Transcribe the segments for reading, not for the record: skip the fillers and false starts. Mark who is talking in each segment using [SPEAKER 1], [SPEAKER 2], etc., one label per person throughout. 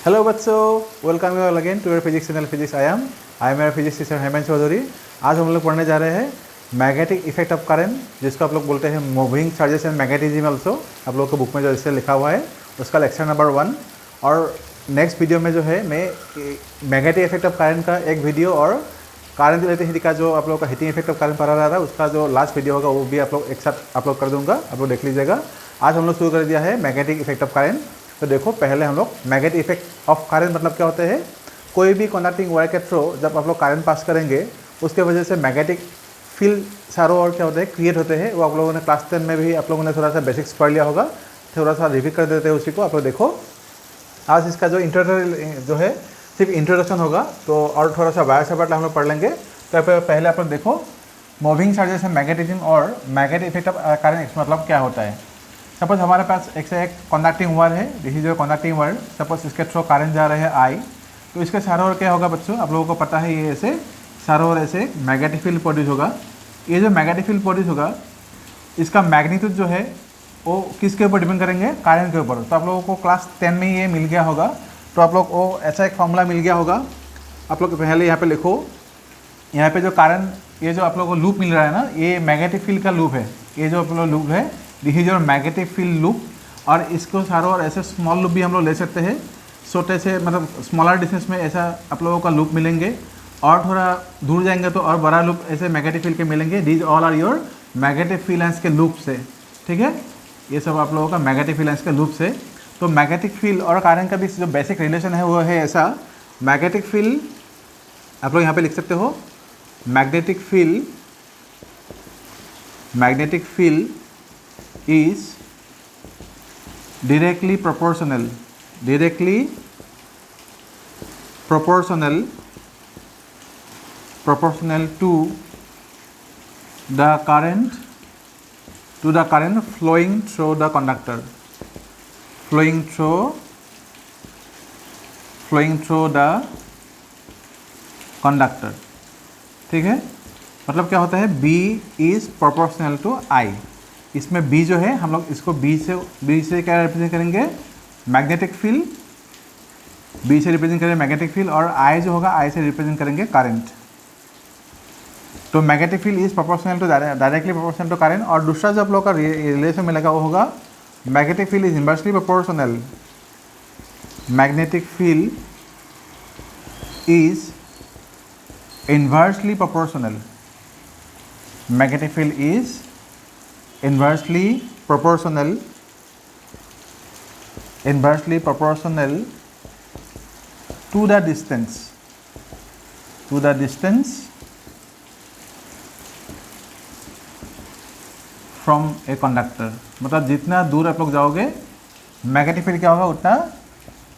[SPEAKER 1] Hello बच्चों, welcome you all again to your physics channel physics I am your physics teacher Hemant Chaudhary. आज हम लोग पढ़ने जा रहे हैं मैग्नेटिक इफेक्ट ऑफ करंट, जिसको आप लोग बोलते हैं moving charges and magnetism also. आप लोग को बुक में जो इससे लिखा हुआ है उसका लेक्चर नंबर 1। और नेक्स्ट वीडियो में जो है मैं मैग्नेटिक इफेक्ट ऑफ करंट का एक वीडियो और करंट इलेक्ट्रिसिटी का जो आप लोग का हीटिंग इफेक्ट ऑफ करंट पढ़ा रहा था उसका जो लास्ट वीडियो होगा वो भी आप लोग एक साथ अपलोड कर दूंगा, आप लोग देख लीजिएगा। आज हम लोग शुरू कर दिया है मैग्नेटिक इफेक्ट ऑफ करंट। तो देखो, पहले हम लोग मैग्नेटिक इफेक्ट ऑफ करंट मतलब क्या होते हैं। कोई भी कंडक्टिंग वायर के थ्रू जब आप लोग करंट पास करेंगे उसके वजह से मैग्नेटिक फील्ड चारों ओर क्या होते हैं क्रिएट होते हैं। वो आप लोगों ने क्लास 10 में भी आप लोगों ने थोड़ा सा बेसिक्स पढ़ लिया होगा, थोड़ा सा रिव्यू कर देते हैं उसी को। आप लोग देखो, आज इसका जो इंट्रोडक्शन जो है सिर्फ इंट्रोडक्शन होगा, तो और थोड़ा सा वायर से पार्ट हम लोग पढ़ लेंगे। तो पहले आप लोग देखो मूविंग चार्जेस है मैग्नेटिज्म और मैग्नेटिक इफेक्ट ऑफ करंट मतलब क्या होता है। सपोज हमारे पास एक से एक कंडक्टिंग वायर है, दिस इज जो कंडक्टिंग वायर। सपोज इसके थ्रू करंट जा रहे हैं आई, तो इसके चारों ओर क्या होगा बच्चों, आप लोगों को पता है, ये ऐसे चारों ओर ऐसे मैग्नेटिक फील्ड प्रोड्यूस होगा। ये जो मैग्नेटिक फील्ड प्रोड्यूस होगा इसका मैग्नीट्यूड जो है वो किसके ऊपर डिपेंड करेंगे, करंट के ऊपर। तो आप लोगों को क्लास 10 में ये मिल गया होगा, तो आप लोग को ऐसा एक फॉर्मूला मिल गया होगा। आप लोग पहले यहाँ पे लिखो, यहाँ पे जो करंट, ये जो आप लोगों को लूप मिल रहा है ना, ये मैग्नेटिक फील्ड का लूप है। ये जो आप लोग लूप है this is your magnetic field loop. और इसको चारों ओर ऐसे स्मॉल लूप भी हम लोग ले सकते हैं, छोटे से मतलब स्मॉलर डिस्टेंस में ऐसा आप लोगों का लूप मिलेंगे। और थोड़ा दूर जाएंगे तो और बड़ा लूप ऐसे मैग्नेटिक फील्ड के मिलेंगे। These all are your magnetic field lines के लूप से, ठीक है। ये सब आप लोगों का मैग्नेटिक फील्ड लाइन्स के लूप से। तो मैग्नेटिक फील्ड और करंट का भी जो बेसिक रिलेशन है वो है ऐसा। मैग्नेटिक फील्ड आप लोग यहाँ पे लिख सकते हो, magnetic field is directly proportional to the current flowing through the conductor, flowing through the conductor, ठीक है। मतलब क्या होता है, B is proportional to I। इसमें B जो है, हम लोग इसको B से क्या रिप्रेजेंट करेंगे, मैग्नेटिक फील्ड। B से रिप्रेजेंट करेंगे मैग्नेटिक फील्ड, और I जो होगा I से रिप्रेजेंट करेंगे करंट। तो magnetic field is proportional to directly proportional to current. और दूसरा जो आप लोग का रिलेशन मिलेगा वो होगा magnetic field is inversely proportional. Magnetic field is inversely proportional. Magnetic field is inversely proportional to the distance from a conductor। मतलब जितना दूर आप लोग जाओगे मैग्नेटिक फील्ड क्या होगा उतना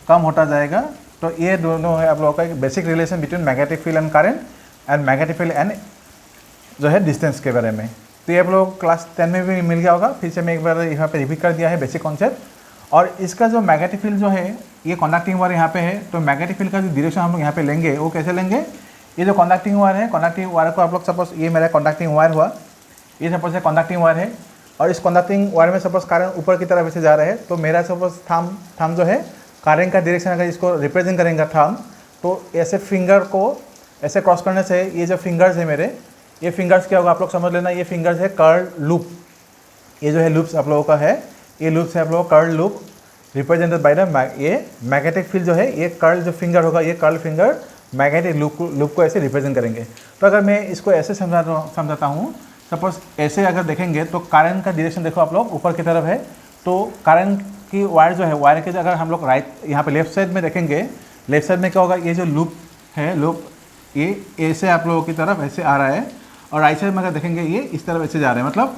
[SPEAKER 1] कम होता जाएगा। तो ये दोनों है आप लोगों का एक basic relation between magnetic field and current and magnetic field and जो है डिस्टेंस के बारे में। तो ये आप लोग क्लास 10 में भी मिल गया होगा, फिर से मैं एक बार यहाँ पे रिपीट कर दिया है बेसिक कॉन्सेप्ट। और इसका जो मैग्नेटिक फील्ड जो है, ये कंडक्टिंग वायर यहाँ पे है, तो मैग्नेटिक फील्ड का जो डायरेक्शन हम लोग यहाँ पे लेंगे वो कैसे लेंगे। ये जो कंडक्टिंग वायर है, कंडक्टिंग वायर को आप लोग सपोज, ये मेरा कंडक्टिंग वायर हुआ, ये सपोज है कंडक्टिंग वायर है, और इस कंडक्टिंग वायर में सपोज करंट ऊपर की तरफ ऐसे जा रहा है। तो मेरा सपोज थंब जो है करंट का डायरेक्शन अगर इसको रिप्रेजेंट करेंगे थंब, तो ऐसे फिंगर को ऐसे क्रॉस करने से ये जो फिंगर्स है मेरे, ये फिंगर्स क्या होगा आप लोग समझ लेना। ये फिंगर्स है कर्ल लूप। ये जो है लूप्स आप लोगों का है, ये लूप्स है आप लोगों का curl loop represented by the ये मैग्नेटिक फील्ड जो है, ये कर्ल जो फिंगर होगा, ये कर्ल फिंगर मैग्नेटिक लूप को ऐसे रिप्रेजेंट करेंगे। तो अगर मैं इसको ऐसे समझाता हूँ, सपोज ऐसे अगर देखेंगे तो करंट का डायरेक्शन देखो आप लोग ऊपर की तरफ है। तो करंट की वायर जो है, वायर के अगर हम लोग राइट यहाँ पे लेफ्ट साइड में देखेंगे, लेफ्ट साइड में क्या होगा, ये जो लूप है, लूप ये ऐसे आप लोगों की तरफ ऐसे आ रहा है, और राइट साइड में अगर देखेंगे ये इस तरफ ऐसे जा रहे हैं। मतलब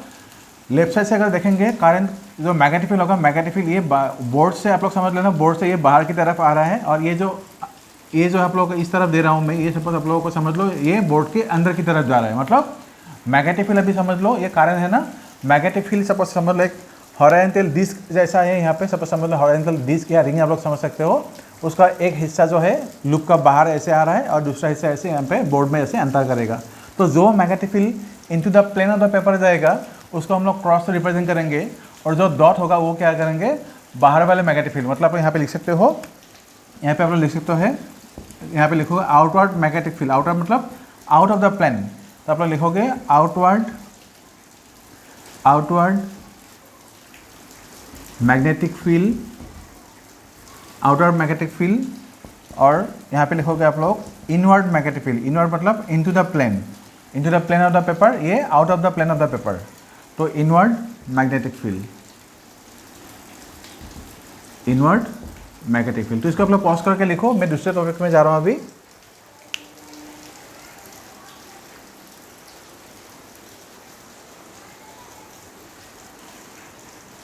[SPEAKER 1] लेफ्ट साइड से अगर देखेंगे करंट जो मैग्नेटिक फील्ड होगा, मैग्नेटिक फील्ड ये बोर्ड से आप लोग समझ लेना, बोर्ड से ये बाहर की तरफ आ रहा है। और ये जो आप लोगों को इस तरफ दे रहा हूँ मैं, ये सपोज आप लोगों को समझ लो ये बोर्ड के अंदर की तरफ जा रहा है। मतलब मैग्नेटिक फील्ड अभी समझ लो, ये करंट है ना, मैग्नेटिक फील्ड सपोज समझ लो एक हॉरिजॉन्टल डिस्क जैसा है। यहाँ पे सपोज समझ लो हॉरिजॉन्टल डिस्क या रिंग आप लोग समझ सकते हो। उसका एक हिस्सा जो है लूप का बाहर ऐसे आ रहा है, और दूसरा हिस्सा ऐसे यहाँ पे बोर्ड में ऐसे अंतर करेगा। तो जो magnetic field into the plane of the paper जाएगा उसको हम लोग क्रॉस से रिप्रेजेंट करेंगे, और जो डॉट होगा वो क्या करेंगे, बाहर वाले मैग्नेटिक फील्ड। मतलब आप यहाँ पे लिख सकते हो यहाँ पे आप लोग लिख सकते हो, यहाँ पे लिखोगे आउटवर्ड मैग्नेटिक फील्ड। आउटवर्ड मतलब आउट ऑफ द प्लेन, तो आप लोग लिखोगे outward magnetic field, outward magnetic field. और यहाँ पे लिखोगे आप लोग इनवर्ड मैग्नेटिक फील्ड। इनवर्ड मतलब into the plane of the paper, ये out of the plane of the paper, तो inward magnetic field, inward magnetic field. तो इसको आप लोग पॉज करके लिखो, मैं दूसरे टॉपिक में जा रहा हूँ अभी।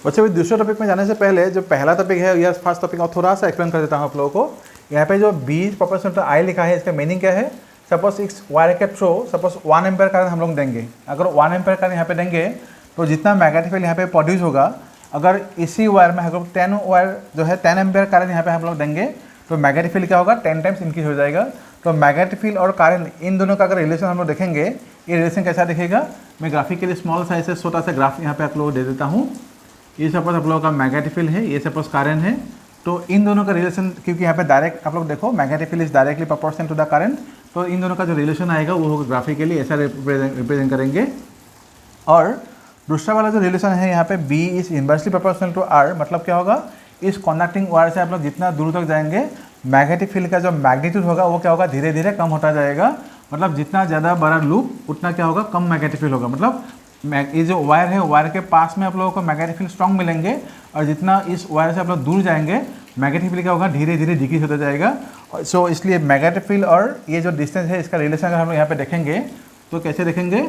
[SPEAKER 1] बच्चे अभी दूसरे टॉपिक में जाने से पहले जो पहला टॉपिक है या फर्स्ट टॉपिक और थोड़ा सा एक्सप्लेन कर देता हूँ आप लोगों को। यहाँ पे जो B प्रोपोर्शनल टू I लिखा है, इसका मीनिंग क्या है? सपोज इस वायर के थ्रू सपोज 1 एम्पेयर करंट हम लोग देंगे। अगर 1 एम्पेयर करंट यहाँ पे देंगे तो जितना मैग्नेटिक फील्ड यहाँ पे प्रोड्यूस होगा, अगर इसी वायर में अगर 10 वायर जो है 10 एम्पेयर करंट यहाँ पे हम लोग देंगे तो मैग्नेटिक फील्ड क्या होगा? 10 टाइम्स इंक्रीज हो जाएगा। तो मैग्नेटिक फील्ड और करंट इन दोनों का अगर रिलेशन हम लोग देखेंगे, ये रिलेशन कैसा दिखेगा? मैं ग्राफिक के लिए स्मॉल साइज से छोटा सा ग्राफ यहाँ पे आप लोगों को दे देता हूँ। ये सपोज आप लोगों का मैग्नेटिक फील्ड है, ये सपोज करंट है, तो इन दोनों का रिलेशन, क्योंकि यहाँ पे डायरेक्ट आप लोग देखो magnetic field is directly proportional to the current, तो इन दोनों का जो रिलेशन आएगा वो होगा ग्राफिकली ऐसा रिप्रेजेंट करेंगे। और दूसरा वाला जो रिलेशन है यहाँ पे B is inversely proportional to R, मतलब क्या होगा? इस कॉन्डक्टिंग वायर से आप लोग जितना दूर तक जाएंगे मैग्नेटिक फील्ड का जो मैग्नीट्यूड होगा वो क्या होगा? धीरे धीरे कम होता जाएगा। मतलब जितना ज़्यादा बड़ा लूप उतना क्या होगा? कम मैग्नेटिक फील्ड होगा। मतलब ये जो वायर है, वायर के पास में आप लोगों को मैग्नेटिक फील्ड स्ट्रॉन्ग मिलेंगे, और जितना इस वायर से आप लोग दूर जाएंगे मैग्नेटिक फील्ड क्या होगा? धीरे धीरे डिक्रीज होता जाएगा। सो इसलिए मैग्नेटिक फील्ड और ये जो डिस्टेंस है, इसका रिलेशन अगर हम लोग यहाँ पे देखेंगे तो कैसे देखेंगे?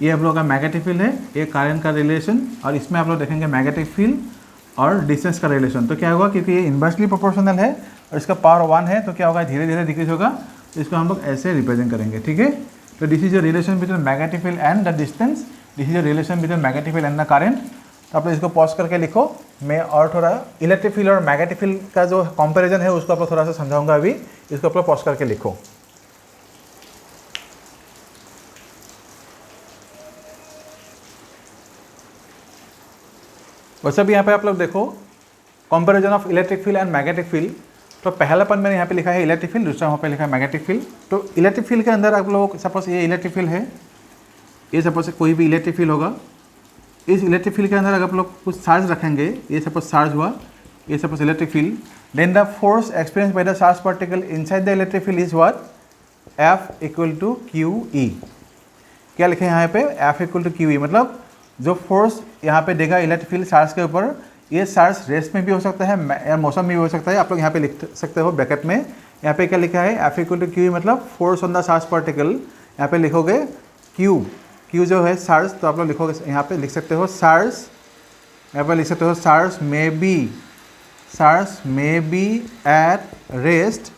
[SPEAKER 1] ये आप लोगों का मैग्नेटिक फील्ड है, ये करंट का रिलेशन, और इसमें आप लोग देखेंगे मैग्नेटिक फील्ड और डिस्टेंस का रिलेशन। तो क्या होगा? क्योंकि ये इन्वर्सली प्रोपोर्शनल है और इसका पावर 1 है, तो क्या होगा? धीरे धीरे डिक्रीज होगा। तो इसको हम लोग ऐसे रिप्रेजेंट करेंगे, ठीक है। तो this is the relation between magnetic field and the distance, this is the relation between magnetic field and the current. तो आप लोग इसको पॉज करके लिखो, मैं और थोड़ा इलेक्ट्रिक फील्ड और मैग्नेटिक फील्ड का जो कंपैरिजन है उसको आप लोग थोड़ा सा समझाऊंगा अभी। इसको आप लोग पॉज करके लिखो। वैसे भी यहाँ पे आप लोग देखो comparison of electric field and magnetic field. तो पहला पन मैंने यहाँ पे लिखा है इलेक्ट्रिक फील्ड, दूसरा वहाँ पे लिखा है मैग्नेटिक फील्ड। तो इलेक्ट्रिक फील्ड के अंदर आप लोग सपोज ये इलेक्ट्रिक फील्ड है, ये सपोज कोई भी इलेक्ट्रिक फील्ड होगा, इस इलेक्ट्रिक फील्ड के अंदर अगर आप लोग कुछ चार्ज रखेंगे, ये सपोज चार्ज हुआ, ये suppose electric field, then the force experience by the charge particle inside the electric field is what? F equal to QE। क्या लिखे यहाँ पे? F इक्वल टू QE, मतलब जो फोर्स यहाँ पे देगा इलेक्ट्रिक फील्ड चार्ज के ऊपर, ये चार्ज रेस्ट में भी हो सकता है या मोशन में भी हो सकता है। आप लोग यहाँ पे लिख सकते हो ब्रैकेट में, यहाँ पे क्या लिखा है? F इक्वल टू QE मतलब force on the charge particle. यहाँ पे लिखोगे Q जो है चार्ज, तो आप लोग लिखोगे यहाँ पे लिख सकते हो चार्ज, यहाँ पे लिख सकते हो charge may be at rest,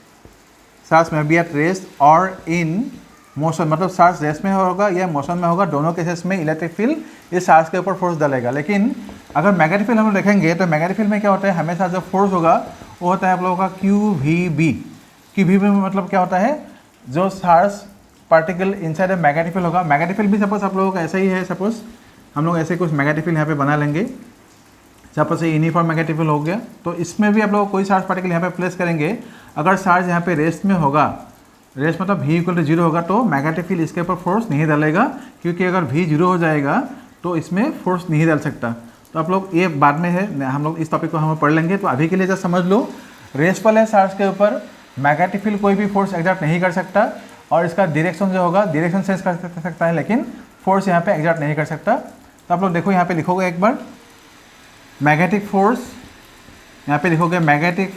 [SPEAKER 1] charge में बी एट रेस्ट और इन मोशन, मतलब चार्ज रेस्ट में होगा या मोशन में होगा, दोनों केसेस में इलेक्ट्रिक फील्ड इस चार्ज के ऊपर फोर्स डालेगा। लेकिन अगर मैग्नेटिक फील्ड हम लोग देखेंगे तो मैग्नेटिक फील्ड में क्या होता है? हमेशा जो फोर्स होगा वो होता है आप लोगों का QVB में मतलब क्या होता है? जो charge particle inside magnetic field होगा, मैग्नेटिक फील्ड भी सपोज आप लोगों का ऐसा ही है। सपोज हम लोग ऐसे कुछ मैग्नेटिक फील्ड यहाँ पे बना लेंगे, सपोज ये यूनिफॉर्म मैग्नेटिक फील्ड हो गया, तो इसमें भी आप लोग कोई चार्ज पार्टिकल यहाँ पे प्लेस करेंगे। अगर चार्ज यहाँ पे रेस्ट में होगा, रेस्ट मतलब V इक्वल टू 0 होगा, तो मैग्नेटिक फील्ड इसके ऊपर फोर्स नहीं डालेगा, क्योंकि अगर V 0 हो जाएगा तो इसमें फोर्स नहीं डाल सकता। तो आप लोग ये बाद में है, हम लोग इस टॉपिक को हम पढ़ लेंगे। तो अभी के लिए जस्ट समझ लो, रेस्ट वाले चार्ज के ऊपर मैग्नेटिक फील्ड कोई भी फोर्स एग्जर्ट नहीं कर सकता, और इसका डायरेक्शन जो होगा डायरेक्शन सेंस कर सकता है, लेकिन फोर्स यहाँ पे एग्जर्ट नहीं कर सकता। तो आप लोग देखो यहाँ पे लिखोगे एक बार मैग्नेटिक फोर्स, यहाँ पे लिखोगे magnetic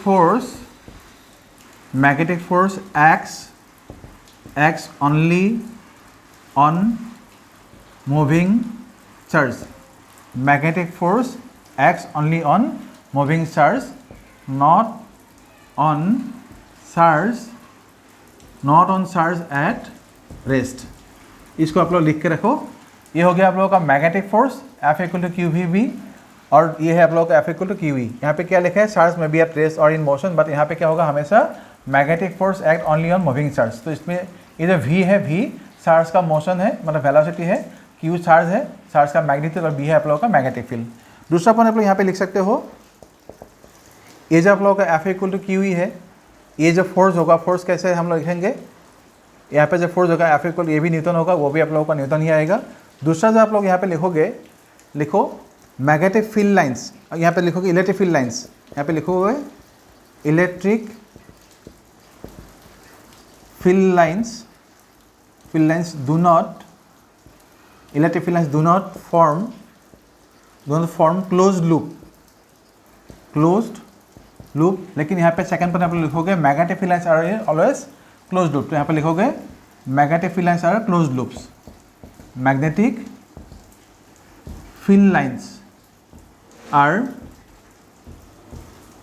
[SPEAKER 1] force x only on moving charge, magnetic force x only on moving charge, not on charge at rest. इसको आप लोग लिख के रखो। ये हो गया आप लोगों का magnetic force F equal to QVB, और ये है आप लोगों का F इक्वल टू QE। यहाँ पे क्या लिखा है? चार्ज में बी एट रेस्ट और इन मोशन, बट यहाँ पे क्या होगा? हमेशा magnetic force act only on moving charge. तो इसमें ये जो V है, V चार्ज का मोशन है, मतलब वेलोसिटी है, Q चार्ज है, चार्ज का मैग्नीट्यूड, और B है आप लोगों का मैग्नेटिक फील्ड। दूसरा पॉइंट आप लोग यहाँ पे लिख सकते हो, ये जो आप लोगों का F इक्वल टू QE है, ये जो फोर्स होगा, फोर्स कैसे हम लोग लिखेंगे, यहाँ पे जो फोर्स होगा F इक्वल ये भी न्यूटन होगा, वो भी आप लोगों का न्यूटन ही आएगा। दूसरा जो आप लोग यहाँ पे लिखोगे, लिखो मैग्नेटिक फील्ड लाइंस, यहाँ पे लिखोगे इलेक्ट्रिक फील्ड लाइंस, यहाँ पे लिखोगे electric field lines do not, electric field lines do not form closed loop, लेकिन यहाँ पे सेकंड पर आप लिखोगे magnetic field lines are always closed loop, तो यहाँ पे लिखोगे magnetic field lines are closed loops, magnetic field lines are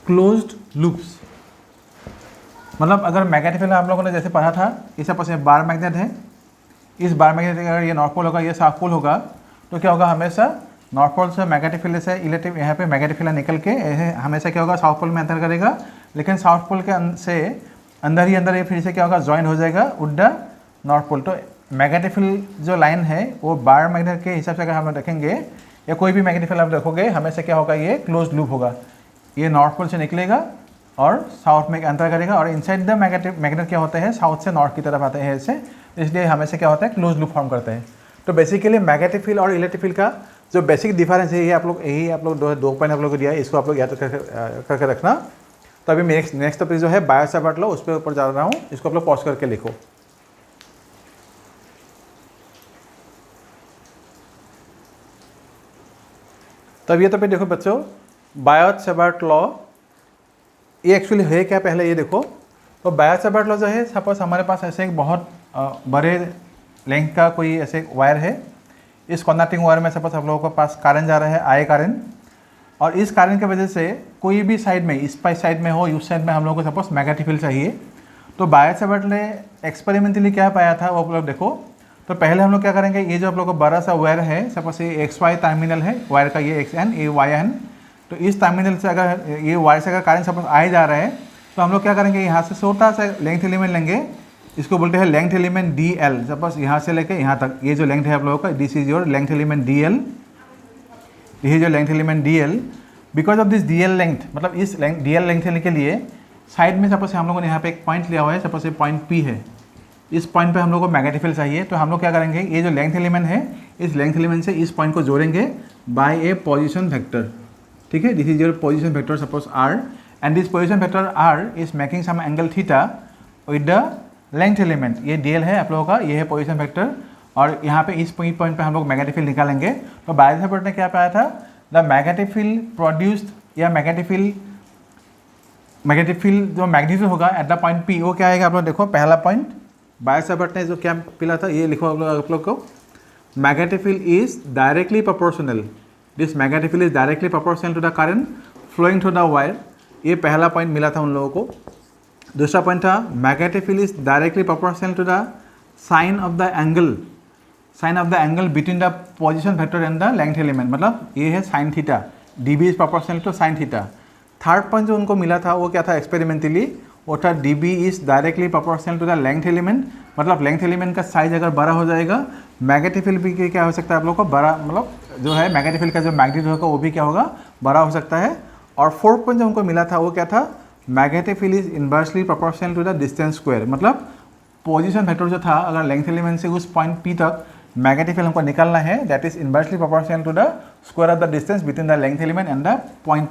[SPEAKER 1] closed loops. मतलब अगर मैग्नेटिक फील्ड आप लोगों ने जैसे पढ़ा था, इस पास में बार मैग्नेट है, इस बार मैग्नेट अगर ये नॉर्थ पोल होगा, ये साउथ पोल होगा, तो क्या होगा, हमेशा नॉर्थ पोल से मैग्नेटिक फील्ड से इलेक्ट्रिक यहाँ पे मैग्नेटिक फील्ड निकल के हमेशा क्या होगा, साउथ पोल में एंटर करेगा, लेकिन साउथ पोल के से अंदर ही अंदर ये फिर से क्या होगा, ज्वाइन हो जाएगा विद द नॉर्थ पोल। तो मैग्नेटिक फील्ड जो लाइन है वो बार मैग्नेट के हिसाब से अगर हम देखेंगे, या कोई भी मैग्नेटिक फील्ड आप देखोगे, हमेशा क्या होगा, ये क्लोज लूप होगा, ये नॉर्थ पोल से निकलेगा और साउथ में एंटर करेगा, और इनसाइड द मैग्नेट क्या होते हैं, साउथ से नॉर्थ की तरफ आते हैं ऐसे, इसलिए हमेशा क्या होता है, क्लोज लूप फॉर्म करते हैं। तो बेसिकली मैग्नेटिक फील्ड और इलेक्ट्रिक फील्ड का जो बेसिक डिफरेंस है, ये आप लोग दो पॉइंट आप लोग को दिया है, इसको आप लोग याद करके रखना। तो अभी नेक्स्ट टॉपिक जो है बायो सावर्ट लॉ, उस पर ऊपर जा रहा हूँ, इसको आप लोग पॉज करके लिखो। तब ये टॉपिक देखो बच्चों, बायो सावर्ट लॉ ये एक्चुअली है क्या, पहले ये देखो। तो बायो सावर्ट लॉ जो है, सपोज हमारे पास ऐसे एक बहुत बड़े लेंथ का कोई ऐसे वायर है, इस कंडक्टिंग वायर में सपोज आप लोगों के पास करंट जा रहा है, आई करंट, और इस करंट की वजह से कोई भी साइड में, इस साइड में हो, उस साइड में हम लोग को सपोज मैग्नेटिक फील्ड चाहिए। तो बायो सावर्ट ने एक्सपेरिमेंटली क्या पाया था वो आप लोग देखो। तो पहले हम लोग क्या करेंगे, ये जो आप लोग को बड़ा सा वायर है, सपोज ये XY टर्मिनल है वायर का, ये XN, ये YN, तो इस टर्मिनल से अगर ये वायर से अगर करंट सपोज आई जा रहा है, तो हम लोग क्या करेंगे, यहाँ से छोटा सा लेंथ एलिमेंट लेंगे, इसको बोलते हैं लेंथ एलिमेंट DL। सपोज यहाँ से लेके यहाँ तक ये जो लेंथ है आप लोगों का, this is your length element DL, ये जो length element DL। Because of this DL length, मतलब इस DL लेंथ के लिए साइड में सपोज हम लोगों ने यहाँ पे एक पॉइंट लिया हुआ है, सपोज ये पॉइंट P है, इस पॉइंट पे हम लोग को मैग्नेटिक फील्ड चाहिए। तो हम लोग क्या करेंगे, ये जो लेंथ एलिमेंट है, इस लेंथ एलिमेंट से इस पॉइंट को जोड़ेंगे बाय ए पोजीशन वेक्टर, ठीक है। This is your position vector suppose R, and this position vector R is making some angle theta with the length element. ये DL है आप लोगों का, ये है पोजीशन वेक्टर, और यहाँ पे इस पॉइंट पे हम लोग मैग्नेटिक फील्ड निकालेंगे। तो बायो सावर्ट ने क्या पाया था, द मैग्नेटिक फील्ड प्रोड्यूस्ड, या मैग्नेटिक फील्ड जो मैग्नीट्यूड होगा एट द पॉइंट P, वो क्या आएगा आप लोग देखो। पहला पॉइंट बायो सावर्ट ने जो क्या पिला था, ये लिखो आप लोग को, magnetic field is directly proportional, this magnetic field is directly proportional to the current flowing through the wire. ये पहला पॉइंट मिला था उन लोगों को। दूसरा पॉइंट था magnetic field is directly proportional to the sine of the angle between the position vector and the length element, मतलब ये है sine theta, DB is proportional to sine theta. Third point जो उनको मिला था वो क्या था एक्सपेरिमेंटली, वो था DB is directly proportional to the length element, मतलब लेंथ एलिमेंट का साइज अगर बड़ा हो जाएगा, मैग्नेटिक फील्ड भी क्या हो सकता है आप लोग को बड़ा, मतलब जो है मैग्नेटिक फील्ड का जो मैग्नीट्यूड होगा वो भी क्या होगा, बड़ा हो सकता है। और फोर्थ पॉइंट जो उनको मिला था वो क्या था, magnetic field is inversely proportional to the distance square, मतलब पोजीशन वेक्टर जो था, अगर लेंथ एलिमेंट से उस पॉइंट P तक मैग्नेटिक फील्ड हमको निकालना है, that is inversely proportional to the square of the distance between the length element and the point,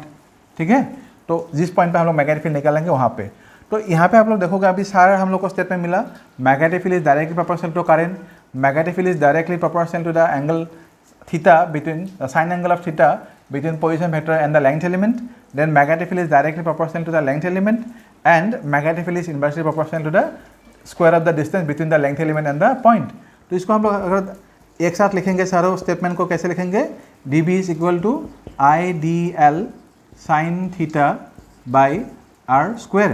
[SPEAKER 1] ठीक है। तो जिस पॉइंट पे हम लोग मैग्नेटिक फील्ड निकालेंगे वहाँ पे, तो यहाँ पे आप लोग देखोगे अभी सारा हम लोग को स्टेटमेंट मिला, magnetic field is directly proportional to current, magnetic field is directly proportional to the angle theta between the sine angle of theta between position vector and the length element, then magnetic field is directly proportional to the length element, and magnetic field is inversely proportional to the square of the distance between the length element and the point। तो इसको हम लोग अगर एक साथ लिखेंगे सारे statement को, कैसे लिखेंगे, DB is equal to IDL sin theta by R square।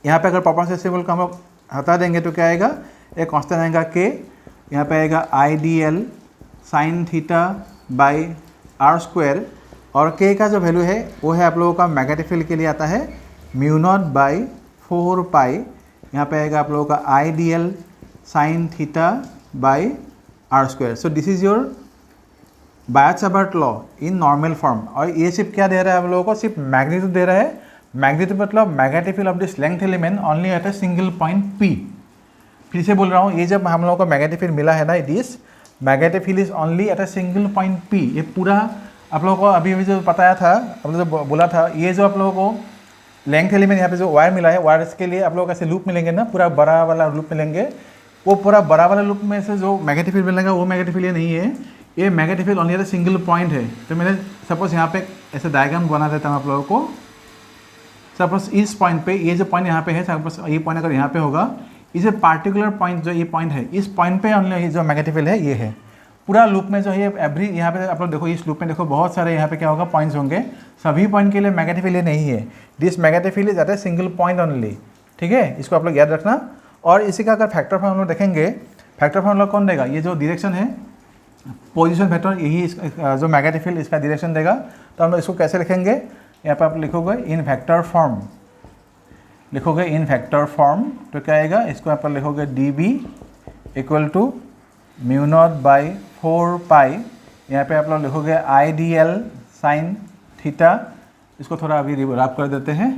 [SPEAKER 1] यहाँ पे अगर प्रोपोर्शनल सिंबल को हम लोग हटा देंगे तो क्या आएगा, एक कांस्टेंट आएगा K, यहाँ पे आएगा IDL sin theta by R square, और K का जो वैल्यू है वो है आप लोगों का मैग्नेटिक फील्ड के लिए आता है μ0/4 पाई, यहाँ पे आएगा आप लोगों का IDL sin theta by R square. So this is your Biot Savart law in normal form. और ये सिर्फ क्या दे रहा है आप लोगों को, सिर्फ मैग्नीट्यूड दे रहा है, मैग्नेटिक मतलब magnetic field of this length element only at a single point P। फिर से बोल रहा हूँ, ये जब हम लोगों को मैग्नेटिक फील्ड मिला है ना, this magnetic field is only at a single point P। ये पूरा आप लोगों को अभी जो बताया था, आप लोग जो बोला था, ये जो आप लोगों को लेंथ एलिमेंट यहाँ पे जो वायर मिला है, वायर के लिए आप लोग ऐसे लूप मिलेंगे ना, पूरा बड़ा वाला लूप मिलेंगे, वो पूरा बड़ा वाला लूप में से जो मैग्नेटिक फील्ड मिलेगा वो मैग्नेटिक फील्ड ये नहीं है, ये magnetic field only at a single point है। तो मैंने सपोज यहाँ पे ऐसे डायग्राम बना देता हूँ आप लोगों को। सपोज इस पॉइंट पे, ये जो पॉइंट यहाँ पे है, सपोज ये पॉइंट अगर यहाँ पे होगा, इसे पार्टिकुलर पॉइंट जो ये पॉइंट है, इस पॉइंट पे ओनली जो मैग्नेटिक फील्ड है ये है। पूरा लूप में जो है एवरी, यहाँ पे आप लोग देखो, इस लूप में देखो बहुत सारे यहाँ पे क्या होगा, पॉइंट्स होंगे, सभी पॉइंट के लिए मैग्नेटिक फील्ड नहीं है। This magnetic field is at a single point only, ठीक है, इसको आप लोग याद रखना। और इसी का अगर फैक्टर फॉर्म हम लोग देखेंगे, फैक्टर फॉर्म लोग कौन देगा, ये जो डायरेक्शन है पोजीशन फैक्टर, यही जो मैग्नेटिक फील्ड इसका डायरेक्शन देगा। तो हम लोग इसको कैसे लिखेंगे, यहाँ पर आप लिखोगे इन फैक्टर फॉर्म, लिखोगे इन फैक्टर फॉर्म, तो क्या आएगा, इसको आप लिखोगे dB equal to mu naught by 4 pi, यहाँ पे आप लोग लिखोगे IDL साइन थीटा। इसको थोड़ा अभी रैप कर देते हैं,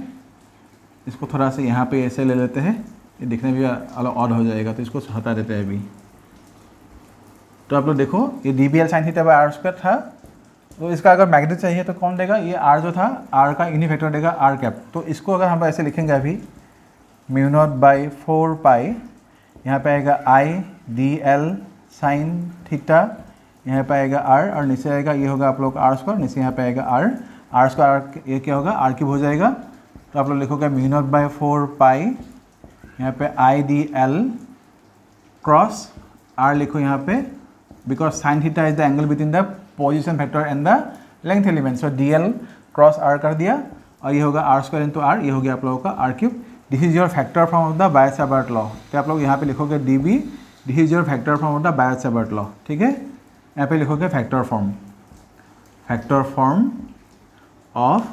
[SPEAKER 1] इसको थोड़ा सा यहाँ पे ऐसे ले लेते हैं, ये दिखने भी अलग ऑड हो जाएगा, तो इसको हटा देते हैं अभी। तो आप लोग देखो, ये DBL sine theta by R² था, तो इसका अगर मैग्नेट चाहिए तो कौन देगा, ये R जो था, R का इन्हीं फैक्टर देगा R कैप। तो इसको अगर हम ऐसे लिखेंगे अभी, म्यू नॉट बाई 4 पाई, यहाँ पे आएगा IDL साइन थीटा, यहाँ पे आएगा R, और नीचे आएगा ये होगा आप लोग R², नीचे यहाँ पे आएगा R², ये क्या होगा, R क्यूब हो जाएगा। तो आप लोग लिखोगे म्यू नॉट बाई 4 पाई, यहाँ पे IDL क्रॉस R लिखो यहाँ पे, because sine theta is the angle between the position factor and the length element. So DL cross R कर दिया, और ये होगा R² इंटू R, ये हो गया आप लोगों का R cube. This is your factor from of the Biot-Savart law. तो आप लोग यहाँ पे लिखोगे DB, this is your factor from of the Biot-Savart law, ठीक है। यहाँ पे लिखोगे factor form of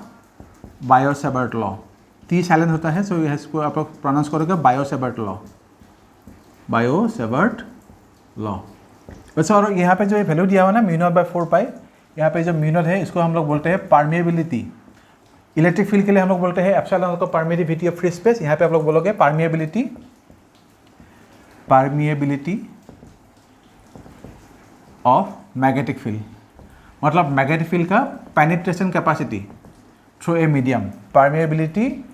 [SPEAKER 1] Biot-Savart law. T silent होता है, सो इसको आप लोग प्रोनाउंस करोगे बायो-सावर्ट लॉ। वैसे और यहाँ पे जो ये वैल्यू दिया हुआ ना म्यू नॉट बाई 4 पाई, यहाँ पे जो म्यू नॉट है इसको हम लोग बोलते हैं परमिएबिलिटी। इलेक्ट्रिक फील्ड के लिए हम लोग बोलते हैं एप्सिलॉन को परमिएबिलिटी ऑफ फ्री स्पेस, यहाँ पे आप लोग बोलोगे परमिएबिलिटी ऑफ मैग्नेटिक फील्ड, मतलब मैग्नेटिक फील्ड का penetration capacity through a medium. Permeability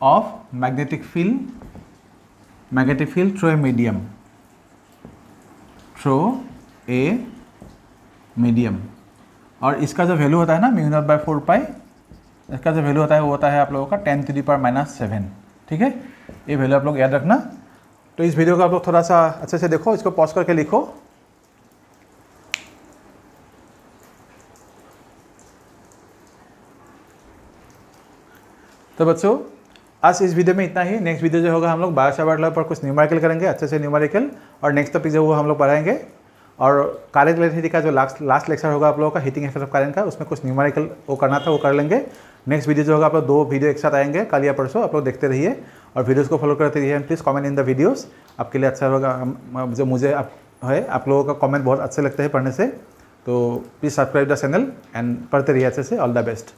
[SPEAKER 1] of magnetic field through a medium. और इसका जो वैल्यू होता है ना म्यू नॉट बाई 4 पाई, इसका जो वैल्यू होता है वो होता है आप लोगों का 10⁻⁻⁷, ठीक है। ये वैल्यू आप लोग याद रखना। तो इस वीडियो को आप लोग थोड़ा सा अच्छे से देखो, इसको पॉज करके लिखो। तो बच्चों आज इस वीडियो में इतना ही। नेक्स्ट वीडियो जो होगा हम लोग बायो-सावर्ट लॉ पर कुछ न्यूमेरिकल करेंगे, अच्छे से न्यूमेरिकल, और नेक्स्ट टॉपिक जो वो हम लोग पढ़ाएंगे। और करेंट इलेक्ट्रिसिटी का जो लास्ट लेक्चर होगा आप लोगों का हीटिंग इफेक्ट ऑफ करेंट का, उसमें कुछ न्यूमेरिकल वो करना था, वो कर लेंगे। नेक्स्ट वीडियो जो होगा आप लोग 2 वीडियो एक साथ आएंगे, कल या परसों, आप लोग देखते रहिए और वीडियोज़ को फॉलो करते रहिए। Please comment in the videos, आपके लिए अच्छा होगा। जो मुझे आप लोगों का कमेंट बहुत अच्छे लगते हैं पढ़ने से, तो please subscribe the channel and पढ़ते रहिए अच्छे से। All the best.